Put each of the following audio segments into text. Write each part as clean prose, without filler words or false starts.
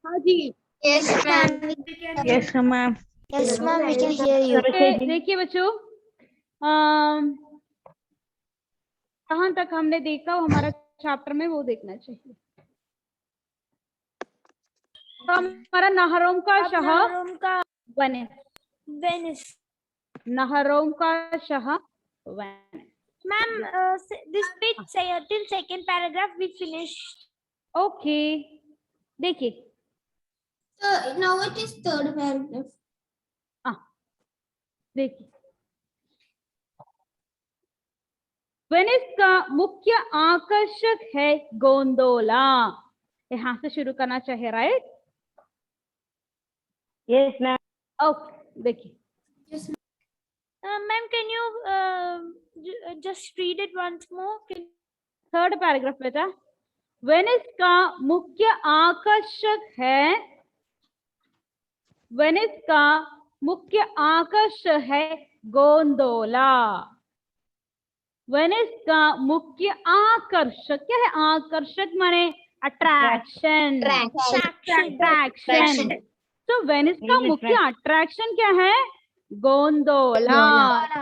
हाँ जी। Yes, ma'am. Yes, ma'am. Yes, ma'am. We can hear you. देखिए बच्चों, कहाँ तक हमने देखा वो हमारा चैप्टर में वो देखना चाहिए। तो हमारा नहरों का शहर वेनिस, नहरों का शहर Venice. Ma'am, this bit till second paragraph we finished. Okay, देखिए Now it is third paragraph. देखिए, वेनिस का मुख्य आकर्षक है गोंडोला। यहाँ से शुरू करना चाहिए, राइट? Yes, ma'am. ओके, देखिए Ma'am, can you just read it once more? Third paragraph बेटा। वेनिस का मुख्य आकर्षक है, वेनिस का मुख्य आकर्षक है गोंडोला। वेनिस का मुख्य आकर्षक क्या है? आकर्षक माने अट्रैक्शन, अट्रैक्शन। तो वेनिस का मुख्य अट्रैक्शन क्या है? गोंडोला।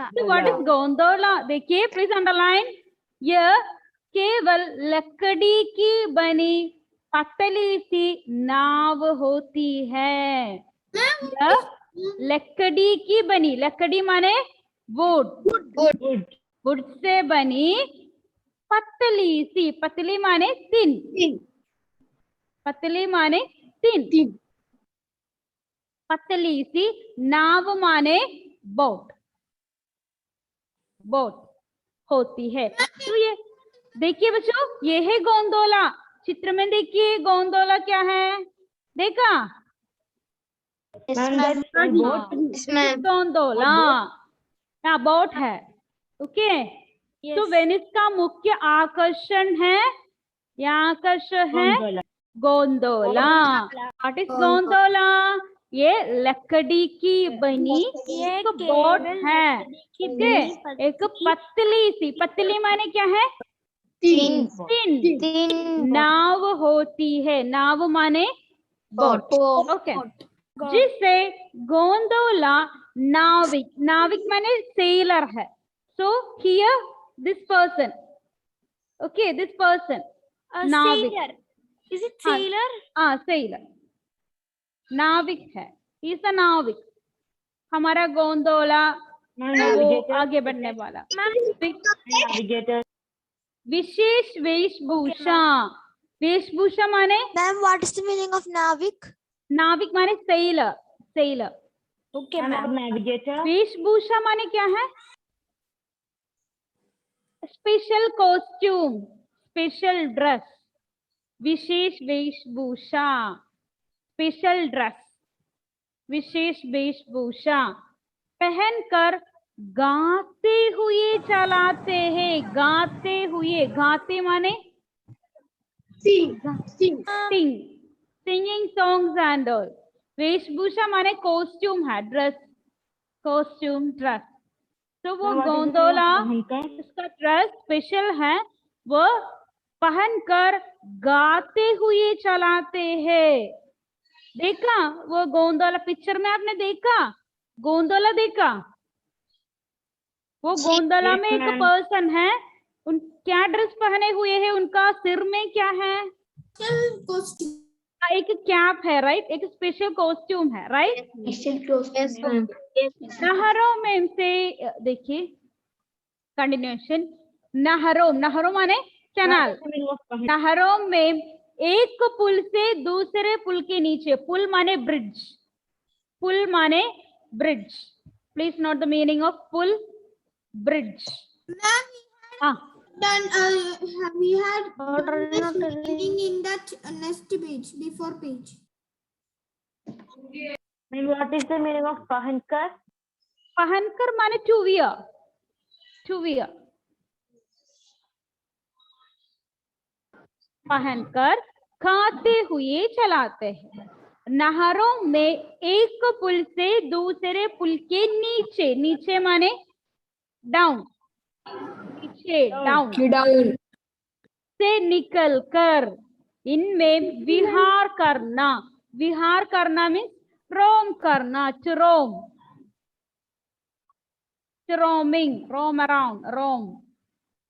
तो व्हाट इज गोंडोला? देखिए, प्लीज अंडरलाइन, यह केवल लकड़ी की बनी पतली सी नाव होती है। यह लकड़ी की बनी, लकड़ी माने वुड, वुड से बनी पतली सी, पतली माने थिन, पतली माने थिन, पतली सी, नाव माने बोट, बोट होती है। तो ये देखिए बच्चों, ये है गोंडोला। चित्र में देखिए गोंडोला क्या है, देखा? गोंडोला क्या बोट है? ओके। तो वेनिस का मुख्य आकर्षण है, यहाँ आकर्षण है गोंडोला। What is gondola? ये लकड़ी की बनी एक बोट है, ठीक है? एक पतली सी, पतली माने क्या है? थिन नाव होती है, नाव माने बोट, ओके। जिसे गोंडोला नाविक, नाविक माने सेलर है। So here this person, okay, this person नाविक। Is it sailor? हाँ, सेलर, नाविक है, इस नाविक। हमारा गोंडोला वो आगे बढ़ने वाला। विशेष वेशभूषा, वेशभूषा माने? Ma'am, what is the meaning of Navik? नाविक माने सेलर, सेलर। Okay, ma'am. वेशभूषा माने क्या है? स्पेशल कॉस्ट्यूम, स्पेशल ड्रेस, विशेष वेशभूषा, स्पेशल ड्रेस, विशेष वेशभूषा पहनकर गाते हुए चलाते हैं, गाते हुए, गाते माने सिंगिंग सॉन्ग्स एंड ऑल। वेशभूषा माने कॉस्ट्यूम है, ड्रेस, कॉस्ट्यूम, ड्रेस। तो वो गोंडोला, उसका ड्रेस स्पेशल है, वो पहनकर गाते हुए चलाते हैं। देखा वो गोंडोला? पिक्चर में आपने देखा गोंडोला? देखा? वो गोंडोला में एक पर्सन है, उन क्या ड्रेस पहने हुए हैं? उनका सिर में क्या है? एक कैप है, राइट? एक स्पेशल कॉस्ट्यूम है, राइट? नहरों में से देखिए कंटिन्यूएशन, नहरों, नहरों माने कैनाल। नहरों में एक पुल से दूसरे पुल के नीचे, पुल माने ब्रिज, पुल माने bridge. Please note the meaning of पुल, bridge. We had meaning in that next page, before page. What is the meaning of pahankar? पहनकर माने टू वियर, टू वियर। पहनकर खाते हुए चलाते हैं। नहरों में एक पुल से दूसरे पुल के नीचे, नीचे माने डाउन, नीचे डाउन से निकलकर इनमें विहार करना, विहार करना मीन्स रोम करना, to roam, to roaming, roam around, roam.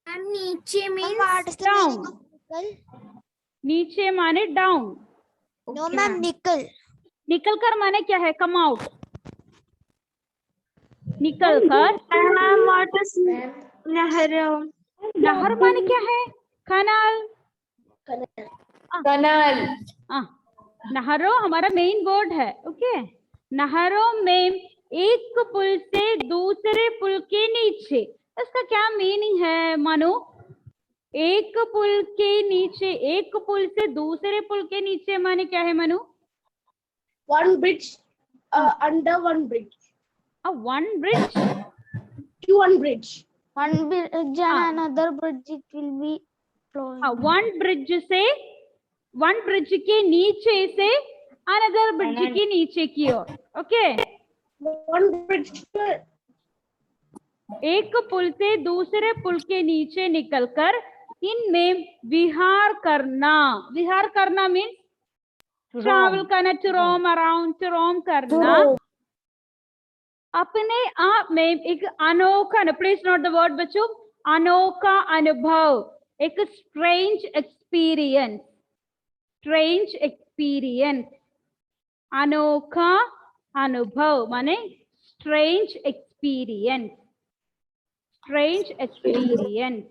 And नीचे means What is the Down. meaning of nickel? नीचे माने down, No, ma'am, nickel. निकल कर माने क्या है, come out, निकल कर. Ma'am, what is Nehru? नहर माने क्या है, canal. Canal. नहरों हमारा मेन वर्ड है. ओके, नहरों में एक पुल से दूसरे पुल के नीचे, इसका क्या मीनिंग है मनु? एक पुल के नीचे, एक पुल से दूसरे पुल के नीचे माने क्या है Manu? One bridge. Under one bridge. One bridge. To one bridge. One bridge and another bridge it will be flowing. one bridge से, one bridge के नीचे से another bridge के नीचे की ओर. Okay, One bridge. एक पुल से दूसरे पुल के नीचे निकलकर इनमें विहार करना. विहार करना मीन्स ट्रैवल करना, टू रोम अराउंड, टू रोम करना. अपने आप में एक अनोखा, प्लीज नोट द वर्ड बच्चों, अनोखा अनुभव, एक स्ट्रेंज एक्सपीरियंस, स्ट्रेंज एक्सपीरियंस. अनोखा अनुभव माने स्ट्रेंज एक्सपीरियंस, स्ट्रेंज एक्सपीरियंस.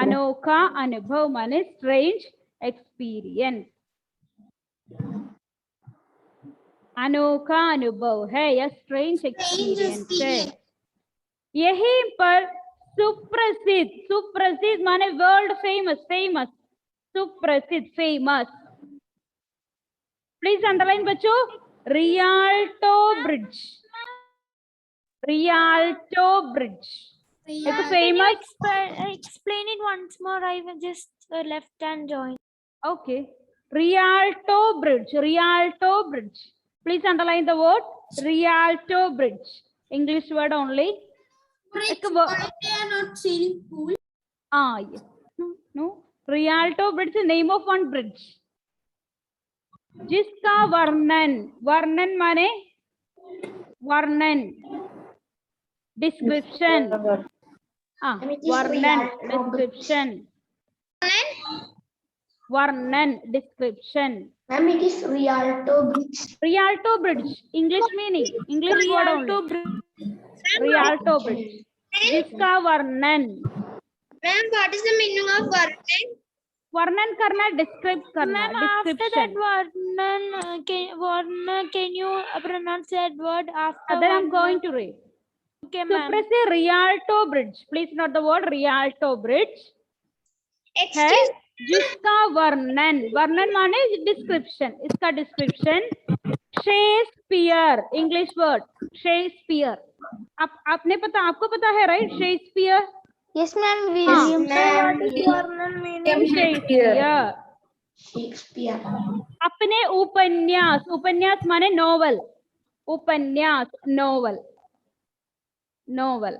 अनोखा अनुभव माने स्ट्रेंज एक्सपीरियंस. अनोखा अनुभव है या स्ट्रेंज एक्सपीरियंस है. यहीं पर सुप्रसिद्ध, सुप्रसिद्ध माने वर्ल्ड फेमस, फेमस, सुप्रसिद्ध, फेमस. प्लीज अंडरलाइन बच्चों, रियाल्टो ब्रिज, रियाल्टो ब्रिज. एक famous. Explain it once more. I will just left and join. Okay, Rialto Bridge, Rialto Bridge. Please underline the word Rialto Bridge. English word only. bridge, एक wo- but they are not swimming pool. Yes. No. Rialto Bridge is the name of one bridge. जिसका वर्णन, वर्णन माने वर्णन, description. वर्णन, description, वर्णन, description. Ma'am, it is Rialto Bridge. Rialto Bridge, English meaning, English word only. Rialto Bridge, जिसका वर्णन. Ma'am, what is the meaning of Varnan? वर्णन करना, डिस्क्राइब करना, Ma'am, after that description. Varnan, can you pronounce that word after? Then I'm Varnan? going to read. Okay, So ma'am. press the Rialto Bridge. Please note the word Rialto Bridge. है Excuse जिसका वर्णन, वर्णन माने description, इसका description Shakespeare, English word Shakespeare. आपने पता, आपको पता है राइट, शेक्सपियर. Yes, ma'am. हाँ. William. So what is Varnan meaning? Shakespeare Shakespeare. अपने उपन्यास, उपन्यास माने नोवेल, उपन्यास, नोवेल, नोवेल,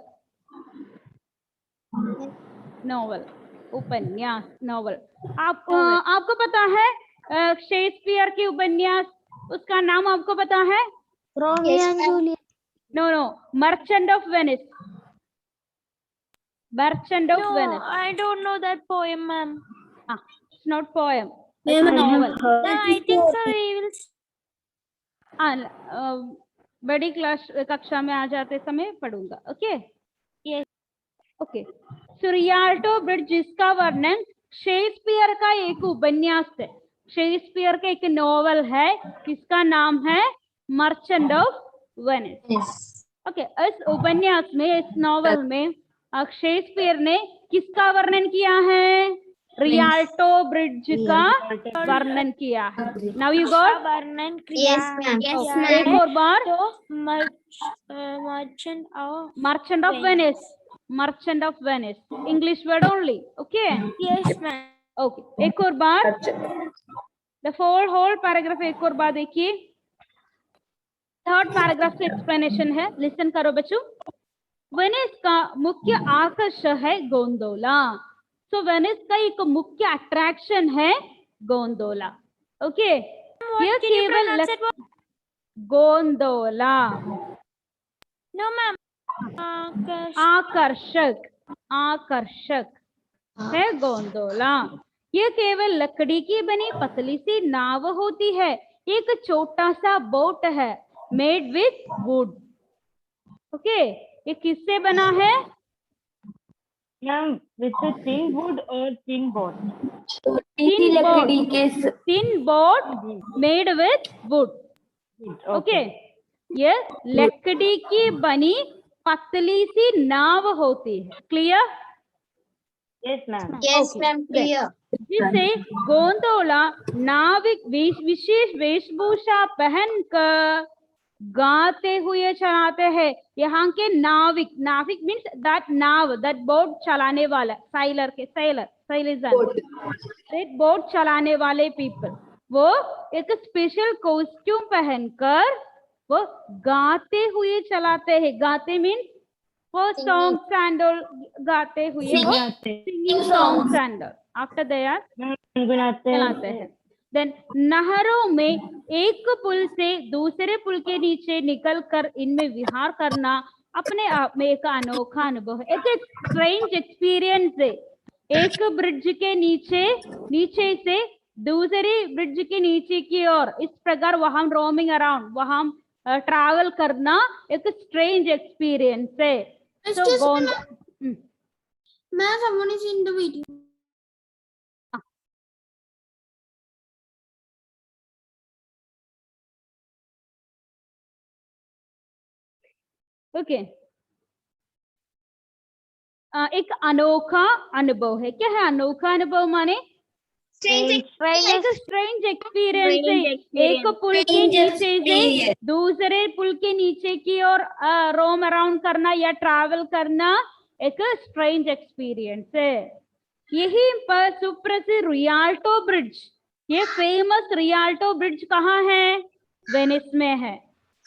नोवेल, उपन्यास, नोवेल. आपको पता है शेक्सपियर की उपन्यास, उसका नाम आपको पता है? Romeo and Juliet. No no, merchant of Venice, merchant of No, Venice. I don't know that poem, ma'am. It's not poem, it's novel. No, I think so. We will. बड़ी क्लास कक्षा में आ जाते समय पढ़ूंगा. Okay. Yes. Okay. So Rialto bridge, जिसका वर्णन Shakespeare का एक उपन्यास है, शेक्सपियर का एक नोवेल है, जिसका नाम है मर्चेंट ऑफ वेनिस. ओके. इस उपन्यास में, इस नोवेल में शेक्सपियर ने किसका वर्णन किया है? रियाल्टो ब्रिज का वर्णन किया है. Now you got. Varnan. Yes, ma'am. Yes, Okay, ma'am. एक और बार. So, merchant of. Merchant of Venice, merchant of Venice, English word only. Okay. Yes, ma'am. Okay, एक और बार. द होल पैराग्राफ एक और बार देखिए. थर्ड पैराग्राफ से एक्सप्लेनेशन है, listen करो बच्चों. वेनिस का मुख्य आकर्षण है गोंडोला. सो वेनिस का एक मुख्य अट्रैक्शन है गोंडोला. ओके. ये Can you केवल pronounce it? गोंदोला, No, ma'am. Akash. आकर्षक, आकर्षक है गोंदोला। ये केवल लकड़ी की बनी पतली सी नाव होती है, एक छोटा सा बोट है, मेड विथ वुड। ओके, ये किससे बना है? Ma'am, with a thin wood or thin board? Thin boat made with would. Okay, ये लकड़ी की बनी पतली सी नाव होती है। Clear? Yes, ma'am. Yes, Okay. ma'am. Clear. जिसे गोंदोला नाविक विशेष वेशभूषा पहनकर गाते हुए चलाते हैं। यहाँ के नाविक, नाविक means that now, that boat चलाने वाला, साइलर के सेलर बोट चलाने वाले पीपल, वो एक स्पेशल कॉस्ट्यूम पहनकर वो गाते हुए चलाते हैं। गाते मीन्स वो सॉन्ग्स एंड गाते हुए वो singing songs and after that चलाते हैं। देन नहरों में एक पुल से दूसरे पुल के नीचे निकलकर इनमें विहार करना अपने आप में एक अनोखा अनुभव है, एक स्ट्रेंज एक्सपीरियंस है। एक ब्रिज के नीचे से दूसरी ब्रिज के नीचे की ओर इस प्रकार वहां रोमिंग अराउंड, वहां ट्रैवल करना एक स्ट्रेंज एक्सपीरियंस है। Excuse me, ma'am, someone is in the video. Okay, एक अनोखा अनुभव है। क्या है अनोखा अनुभव? माने एक स्ट्रेंज एक्सपीरियंस है। एक पुल के नीचे से दूसरे पुल के नीचे की ओर रोम अराउंड करना या ट्रैवल करना एक स्ट्रेंज एक्सपीरियंस है। यही पर सुप्रसिद्ध रियाल्टो ब्रिज, ये फेमस रियाल्टो ब्रिज कहाँ है? वेनिस में है।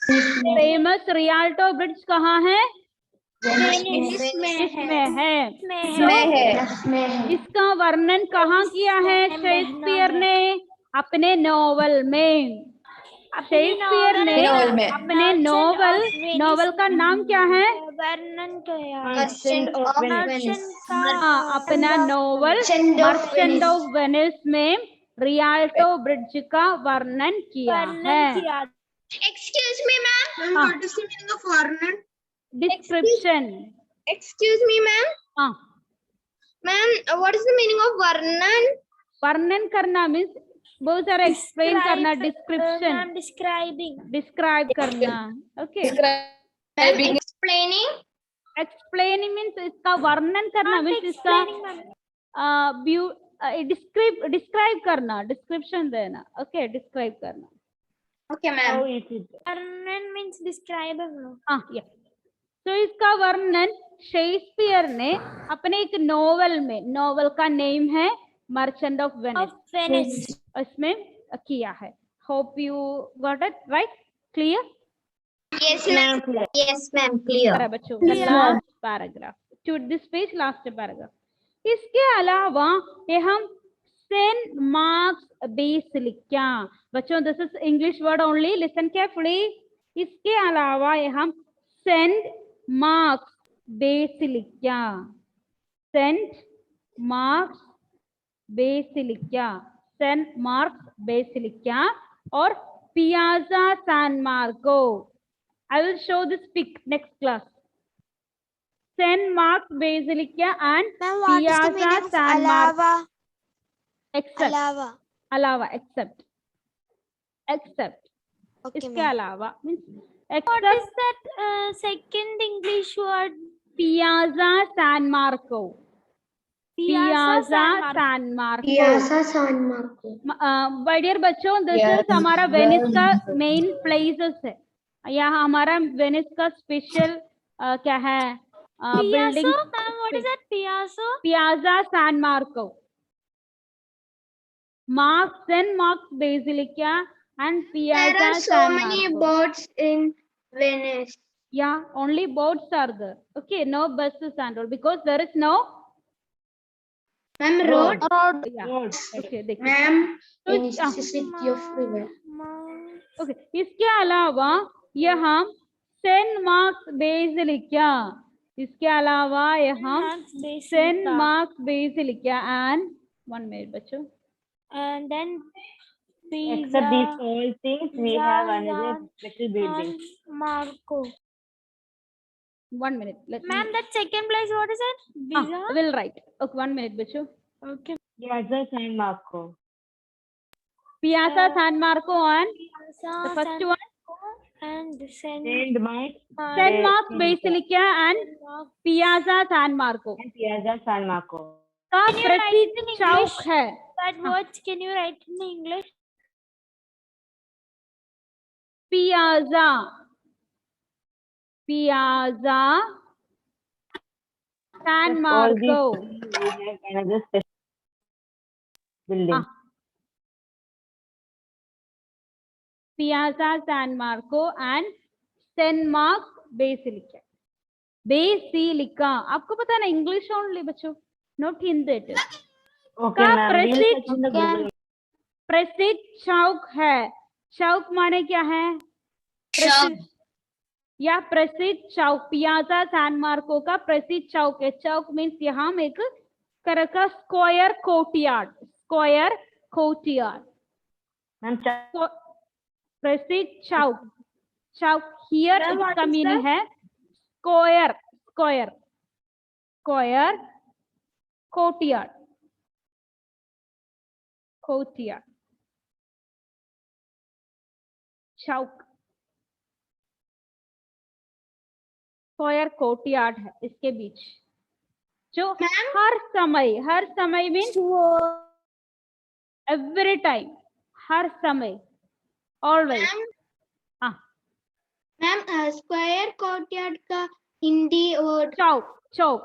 फेमस रियाल्टो ब्रिज कहाँ है? इसमें है। इसका वर्णन कहाँ किया है शेक्सपियर ने? अपने नॉवल में। शेक्सपियर ने अपने नॉवल का नाम क्या है? वर्णन किया। अपना नॉवल मर्चेंट ऑफ वेनिस में रियाल्टो ब्रिज का वर्णन किया है। Excuse me, ma'am. What is the meaning of Varnan? Description. Excuse me, ma'am. Ma'am, what is the meaning of Varnan? वर्णन करना मीन्स बहुत सारा एक्सप्लेन करना, डिस्क्रिप्शन, डिस्क्राइब करना। Okay, Explaining. एक्सप्लेनिंग मीन्स इसका वर्णन करना, मीन्स इसका डिस्क्राइब करना, डिस्क्रिप्शन देना। ओके, डिस्क्राइब करना। Okay, ma'am. How is it? वर्णन means describe. या तो इसका वर्णन शेक्सपियर ने अपने एक नॉवल में, नॉवल का नेम है मर्चेंट ऑफ वेनिस, इसमें किया है। Hope you got it right, clear? Yes, ma'am. Yes, ma'am. Clear. बच्चों, last paragraph to this page, last paragraph. इसके अलावा ये हम सेंट मार्क्स बेसिलिका, बच्चों this is English word only, listen carefully. इसके अलावा ये हम Saint Mark's Basilica, Saint Mark's Basilica, Saint Mark's Basilica और Piazza San Marco. I will show this pic next class. Saint Mark's Basilica and Piazza San Marco. Except. Alava. Except. Okay, इसके अलावा means What except is that second English word? Piazza San Marco. Piazza San Marco. Piazza San Marco. My dear बच्चों, this is हमारा Venice का main places है। यहाँ हमारा Venice का special क्या है? Building. What is that? Piazza San Marco, Saint Mark's Basilica and There Piazza are so San many Marco. boats in Venice. Yeah, only boats are there. Okay, no buses and all because there is no Ma'am, road. yeah. Road. Okay, देखिए। Ma'am, तो in city of river. ओके, इसके अलावा यहाँ Saint Mark's Basilica, इसके अलावा यहाँ Saint Mark's Basilica and 1 minute बच्चों, And then Except these all things, we have another special building. Marco. 1 minute. Let Ma'am, me. that second place, what is it? Visa? We'll write. Okay, 1 minute बच्चों. Okay. Piazza San Marco. Piazza San Marco and the first San one. And Saint Mark's. Saint Mark's Basilica and Piazza San Marco. And Piazza San Marco. का Can you write प्रसिद्ध in Chowk English? है. That words, can you write in English? Piazza. Piazza San Except all these Marco. things, we have another special building. Piazza San Marco and Saint Mark's Basilica. Basilica. आपको पता है ना, English only बच्चों, not Hindi. Okay, का ma'am. We'll प्रसिद्ध search in the Google. प्रसिद्ध चौक है. चौक माने क्या है? प्रसिद्ध या प्रसिद्ध चौक. पियाजा सैन मार्को का प्रसिद्ध चौक है. चौक मीन्स यहाँ एक तरह का square courtyard. Square courtyard. Ma'am, प्रसिद्ध चौक. चौक हियर Ma'am, what इसका is मीनिंग that? है square. Square square courtyard. Courtyard चौक स्क्वायर कोर्टयार्ड है इसके बीच, जो हर समय मीन्स एवरी टाइम, हर समय, ऑलवेज. मैम स्क्वायर कोर्टयार्ड का हिंदी और चौक. चौक,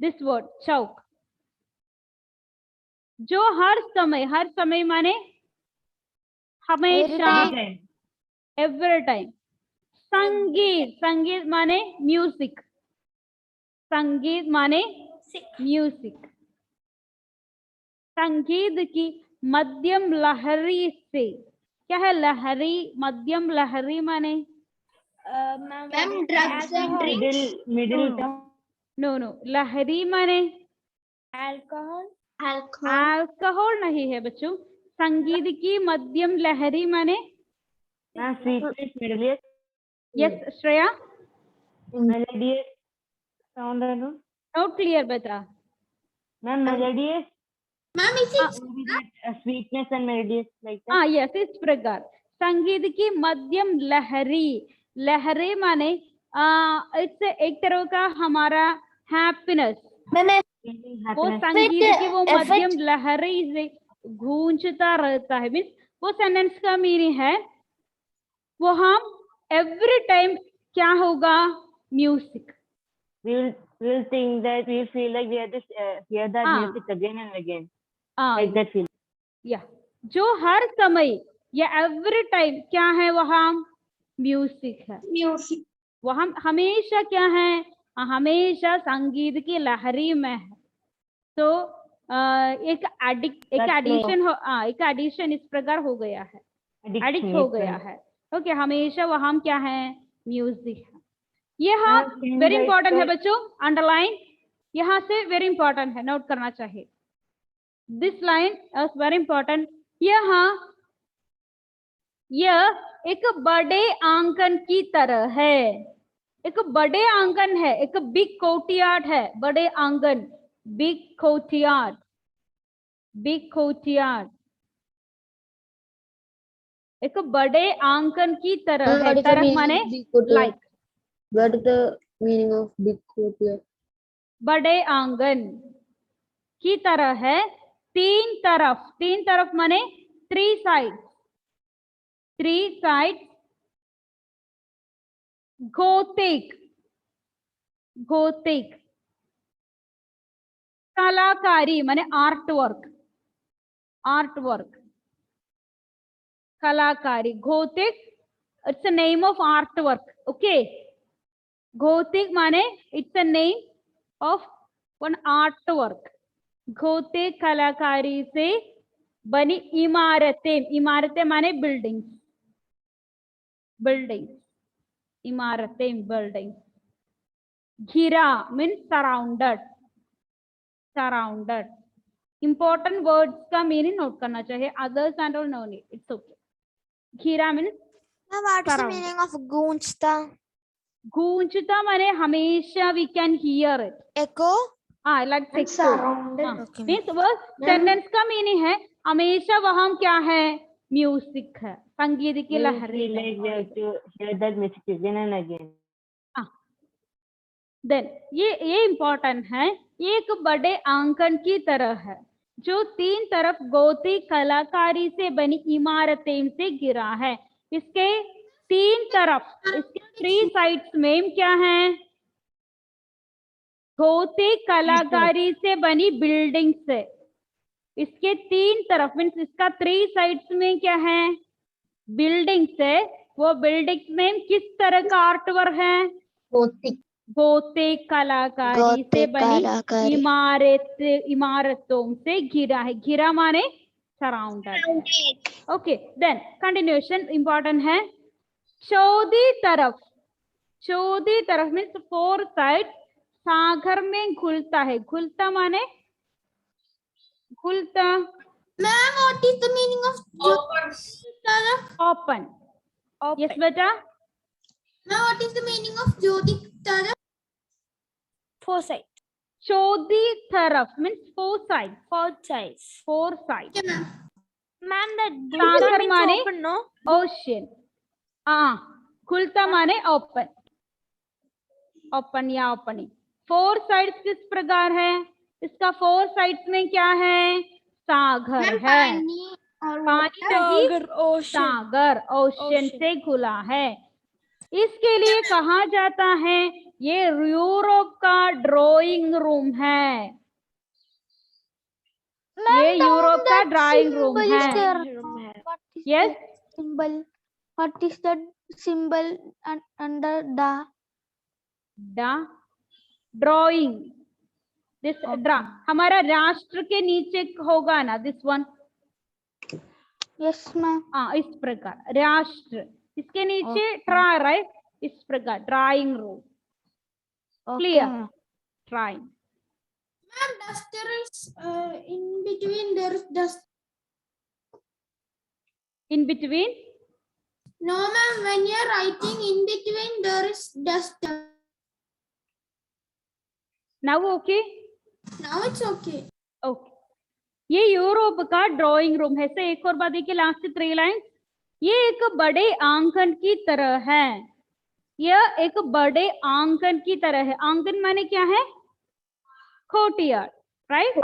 दिस वर्ड चौक, जो हर समय माने हमेशा, एवरी टाइम. संगीत. संगीत माने म्यूजिक. संगीत माने म्यूजिक. संगीत की मध्यम लहरी से. क्या है लहरी? मध्यम लहरी माने ma'am drugs and drinks. middle no. लहरी माने Alcohol. अल्कोहल नहीं है बच्चों. संगीत की मध्यम लहरी माने Ma'am, sweetness, melodious. Yes Shreya. Melodious sound, I know. Note clear बेटा. Ma'am, melodious. Ma'am, is it Maybe that sweetness and melodious like that. Yes इस प्रकार. संगीत की मध्यम लहरी. लहरी माने इससे एक तरह का हमारा हैप्पीनेस. Feeling वो happiness. संगीत की वो मध्यम लहरी से गूंजता रहता है. मीन्स वो सेंटेंस का मीनिंग है वो हम एवरी टाइम क्या होगा? Music. We'll think that we'll feel like we have to hear that music again and again. Like that feeling. या जो हर समय या एवरी टाइम क्या है वहाँ? म्यूजिक है. म्यूजिक. वो हम हमेशा क्या है? हमेशा संगीत की लहरी में है. तो एक एडिशन इस प्रकार हो गया है. एडिक्ट हो गया है. ओके, हमेशा वहाँ क्या है? म्यूजिक है. यहाँ वेरी इंपॉर्टेंट है बच्चों, अंडरलाइन. यहाँ से वेरी इंपॉर्टेंट है, नोट करना चाहिए. This line is very important. यहाँ यह एक बड़े आंगन की तरह है. एक बड़े आंगन है, एक बिग कोर्टयार्ड है. बड़े आंगन, बिग कोर्टयार्ड. बिग कोर्टयार्ड एक बड़े आंगन की तरह है. तरह माने like. What is the meaning of big courtyard? बड़े आंगन की तरह है. तीन तरफ माने 3 साइड. 3 साइड. गोथिक. कलाकारी माने आर्ट वर्क. कलाकारी. Gothic it's a name of art work. Okay, gothic माने it's a name of one art work. Gothic कलाकारी से बनी इमारतें, इमारतें माने बिल्डिंग, बिल्डिंग, इमारतें बिल्डिंग। घिरा means surrounded, surrounded. Important words का मीनिंग नोट करना चाहिए, others and all no need, it's okay. घिरा means What is the meaning of गूंजता? गूंजता माने हमेशा we can hear it, Echo? Like means वो सेंटेंस का मीनिंग है हमेशा वहां क्या है, म्यूजिक है, संगीत की लहरें feel like we have to hear that music again and again. Then ये इम्पोर्टेंट है, एक बड़े आंगन की तरह है जो तीन तरफ गोती कलाकारी से बनी इमारतें से घिरा है। इसके तीन तरफ, इसके 3 साइड्स में क्या है, गोती कलाकारी से बनी बिल्डिंग्स है। इसके 3 तरफ मीन्स इसका 3 साइड्स में क्या है, बिल्डिंग्स है। वो बिल्डिंग्स में किस तरह का आर्ट वर्क है, गोते कलाकारी से बनी इमारतों से घिरा है। घिरा माने surrounded. Okay, then continuation important है। चौदी तरफ, चौदी तरफ मीन्स 4 साइड, सागर में घुलता है। घुलता माने घुलता, Ma'am, what is the meaning of open. Yes बेटा, Ma'am, what is the meaning of Jyoti Taraf? 4 sides. चौदी तरफ means 4 side, 4 sides. 4 side. Okay, ma'am. Ma'am, that Sagar means माने open, no? ओशन। खुलता माने open, open या opening. 4 sides किस प्रकार है, इसका 4 साइड्स में क्या है, सागर है, पानी नहीं, सागर, ओशन से घुला है। इसके लिए कहा जाता है ये यूरोप का ड्राइंग रूम है, ये यूरोप का ड्राइंग रूम है। Yes, symbol? What is the symbol under the? Drawing, this draw हमारा राष्ट्र के नीचे होगा ना, दिस वन। Yes, ma'am. इस प्रकार राष्ट्र, इसके नीचे ट्रा, राइट, इस प्रकार drawing room. Clear, drawing. Ma'am, duster is in between. There is dust. In between? No, ma'am. When you are writing in between, there is duster. Now okay? Now it's okay. Okay, ये Europe का drawing room है। से एक और बात देखिए, last 3 line, ये एक बड़े आंगन की तरह है, यह एक बड़े आंगन की तरह है। आंगन माने क्या है, कोर्टयार्ड, राइट।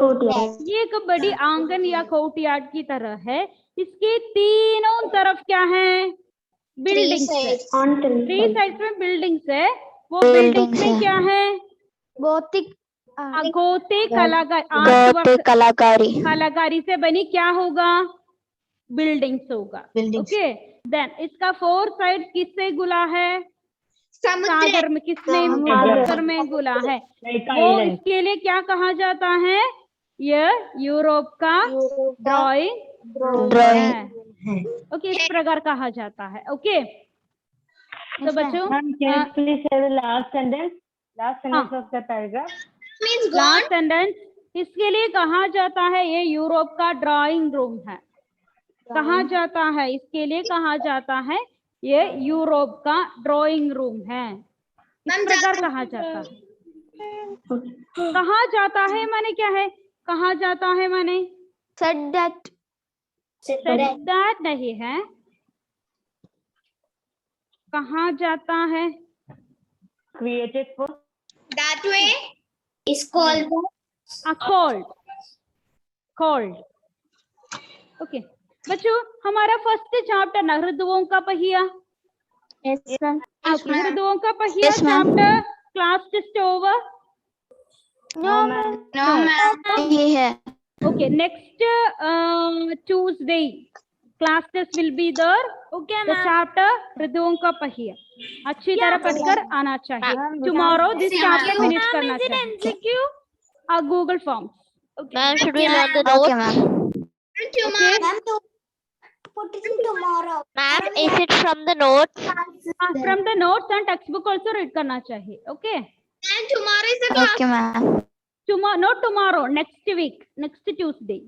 ये एक बड़ी आंगन या कोर्टयार्ड की तरह है। इसके तीनों तरफ क्या है, बिल्डिंग्स है। 3 साइड्स में बिल्डिंग्स है। वो बिल्डिंग्स में क्या है, गोते कलाकारी से बनी क्या होगा, बिल्डिंग्स होगा। ओके, देन इसका 4 साइड किससे गुला है, सागर में, किसमें, सागर में गुला है। वो इसके लिए क्या कहा जाता है, यह यूरोप का ड्राइंग है। ओके, इस प्रकार कहा जाता है। ओके, तो बच्चों last sentence of the paragraph, last sentence, इसके लिए कहा जाता है ये यूरोप का ड्राइंग रूम है। कहा जाता है, इसके लिए कहा जाता है ये यूरोप का ड्राइंग रूम है। इस प्रकार कहा जाता है। कहा जाता है माने क्या है, कहा जाता है माने Said that. दैट नहीं है, कहा जाता है, created for, That way is called called. Okay बच्चों, हमारा फर्स्ट चैप्टर ना ऋतुओं का पहिया, Yes, ma'am. ऋतुओं का पहिया chapter, class test over. No, ma'am. no ma'am. नहीं है. Okay, next Tuesday class test will be there. Okay, The ma'am. chapter ऋतुओं का पहिया अच्छी तरह पढ़कर आना चाहिए। Tomorrow this chapter finish करना चाहिए। MCQ? Google Forms. Ma'am, should we learn the notes? Okay, ma'am. tomorrow. Put it tomorrow. Ma'am, is it from the notes? From the notes and textbook also read करना चाहिए. Okay. And tomorrow is the class. Okay, ma'am. Tomorrow, not tomorrow. Next week. Next Tuesday.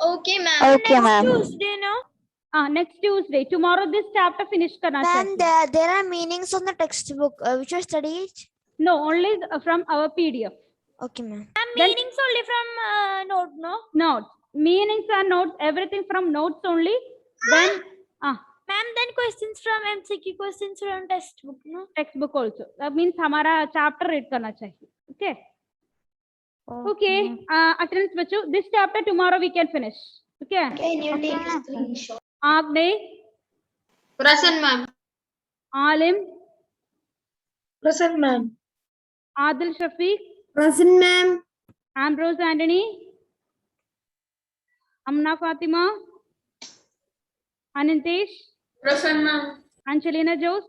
Okay, ma'am. Okay, ma'am. Tuesday, no? Next Tuesday. Tomorrow this chapter finish करना Ma'am, चाहिए. there are meanings on the textbook which are studied. No, only from our PDF. Okay, ma'am. Ma'am, Then- meanings only from note, no? Notes. Meanings are notes. Everything from notes only. Then Ma'am, then questions from MCQ, questions from textbook, no? textbook also. That means हमारा chapter read करना चाहिए. Okay. Okay. Attendance बच्चों. This chapter tomorrow we can finish. Okay. Can you take a screenshot? आपने Present, ma'am. आलिम, Present, ma'am. Adil Shafiq, Present, ma'am. Ambrose Anthony, Amna Fatima, Anantesh, Present, ma'am. Angelina Jose,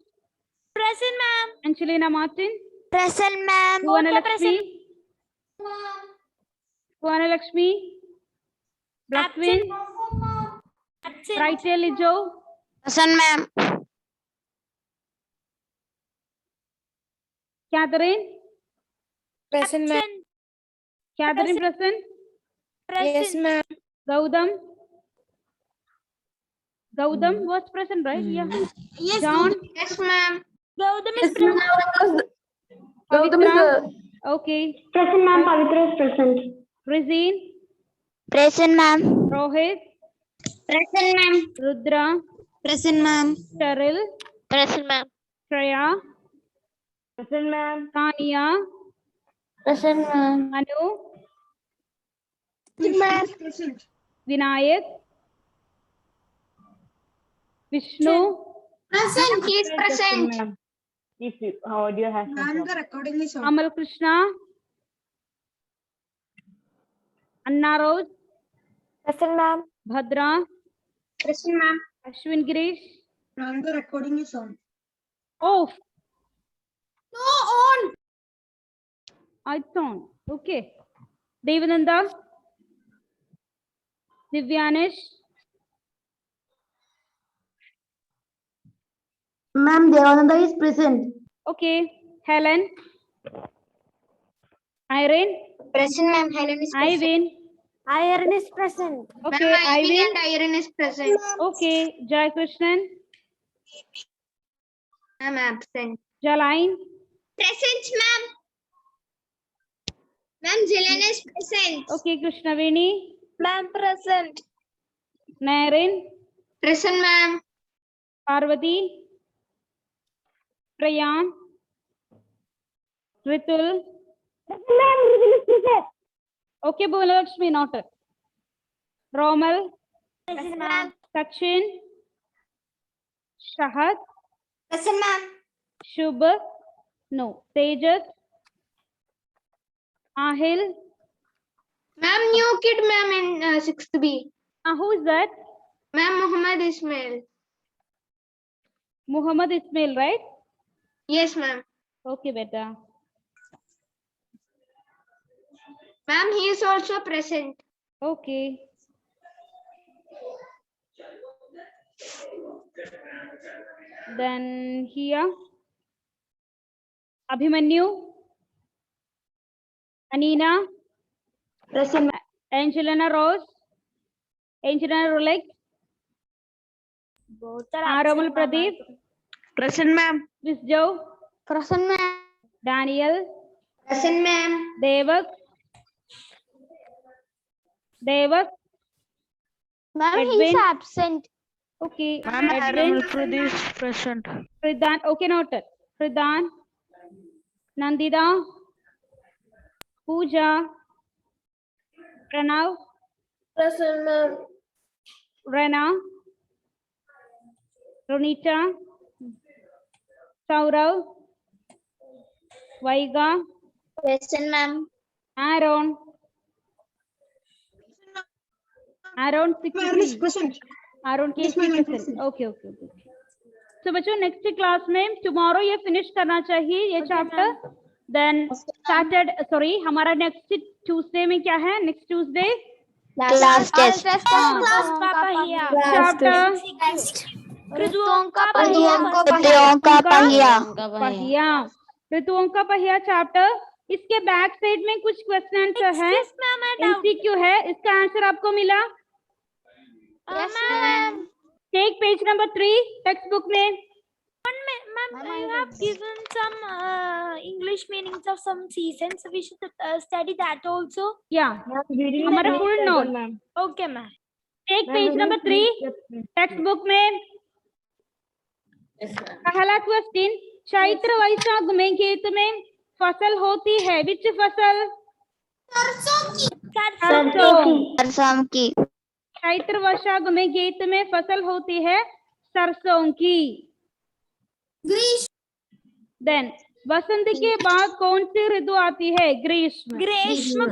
Present, ma'am. Angelina Martin, Present, ma'am. Bhuvana Okay, Lakshmi, Bhuvana Lakshmi, Blackwin, Absent. Brightel Lijo, Present, ma'am. Catherine, Present, ma'am. Absent. Catherine present, Yes, Present. ma'am. Gautam was present, right? Yeah. Yes, John, Yes, ma'am. Gautam is present. Pavitra, okay. Present, ma'am. Pavitra is present. Rizin, Present, ma'am. Rohit, Present, ma'am. Rudra, Present, ma'am. Cheryl, Present, ma'am. Shreya, Present, ma'am. Tania, Present, ma'am. Anu, Present. Vinayak, Vishnu, Present. He is present. Ma'am. If you, audio has And the recording is on. Amal Krishna, Anna Rose, Present, ma'am. Bhadra, Present, ma'am. Ashwin Girish. And the recording is on. Off. No, on. It's on. Okay. Devananda, Divyanesh, Ma'am, Devananda is present. okay. Helen, Irene, Present, ma'am. Helen is present. Ivan, Iron is present. okay. Ma'am, Ivy Ivan, and Iron is present. okay. Jai Krishnan, Ma'am, absent. Jalain, Present, ma'am. Ma'am, Jillian is present. okay. Krishnaveni, Ma'am, present. Naren, Present, ma'am. Parvati, Prayan, Ritul, okay. Bhuvana Lakshmi, noted. Romal, Present, ma'am. Sachin, Shahad, Present, ma'am. Shubh, no. Tejas, Ahil, Ma'am, new kid, ma'am, in 6th B. who is that? Ma'am, Muhammad Ismail. Muhammad Ismail, right? Yes, ma'am. Okay, beta. Ma'am, he is also present. Okay. Then here, Abhimanyu, Anina, Present. Angelina Rose, Angelina Rolex, Both are Aramal absent, ma'am. Pradeep, Present, ma'am. Visjo, Present, ma'am. Daniel, Present, ma'am. Devak, Ma'am, he is Edwin. absent. okay. Ma'am, Edwin, Pradeep is present. Fridan, okay, noted. Fridan, Nandida, Pooja, Pranav, Present, ma'am. Rena, Ronita, Saurav, Vaiga, Present, ma'am. Aaron, 63. present. Aaron Yes, के ma'am, I'm 60%. present. Okay. So बच्चों next class में tomorrow ये finish करना चाहिए ये chapter. Then Saturday, sorry, हमारा next Tuesday में क्या है? Next Tuesday Class test. Papa here. Chapter ऋतुओं का पहिया पहिया, ऋतुओं का पहिया चैप्टर। इसके बैक साइड में कुछ क्वेश्चन है, MCQ है, इसका आंसर आपको मिला? Take page number 3 textbook में। Ma'am, you have given some English meanings of some seasons. We should study that also. या हमारा full note. Okay, ma'am. Take page number 3 textbook में। पहला question, Chaitra वैशाख में खेत में फसल होती है, विच फसल? सरसों की। चैत्र वैशाख में खेत में फसल होती है सरसों की। देन बसंत के बाद कौन सी ऋतु आती है? ग्रीष्म। ग्रीष्म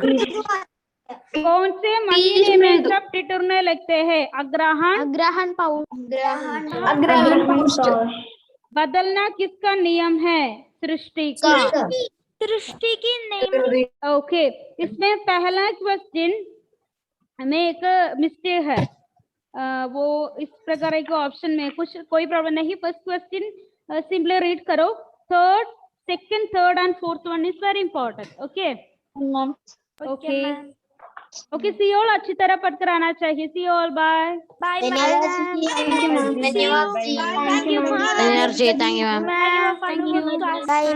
कौन से महीने में सब टिटुरने लगते हैं? अग्रहण। अग्रहण बदलना किसका नियम है? सृष्टि का। सृष्टि की नेम। ओके, इसमें पहला क्वेश्चन में एक मिस्टेक है, वो इस प्रकार एक ऑप्शन में कुछ कोई प्रॉब्लम नहीं। फर्स्ट क्वेश्चन सिंपली रीड करो, third, second, third and fourth one is very important. Okay okay okay, see all अच्छी तरह पढ़कर आना चाहिए। सी ऑल, बाय Bye, धन्यवाद ma'am. धन्यवाद Thank you, ma'am. Energy, thank you ma'am. Ma'am, you have wonderful class.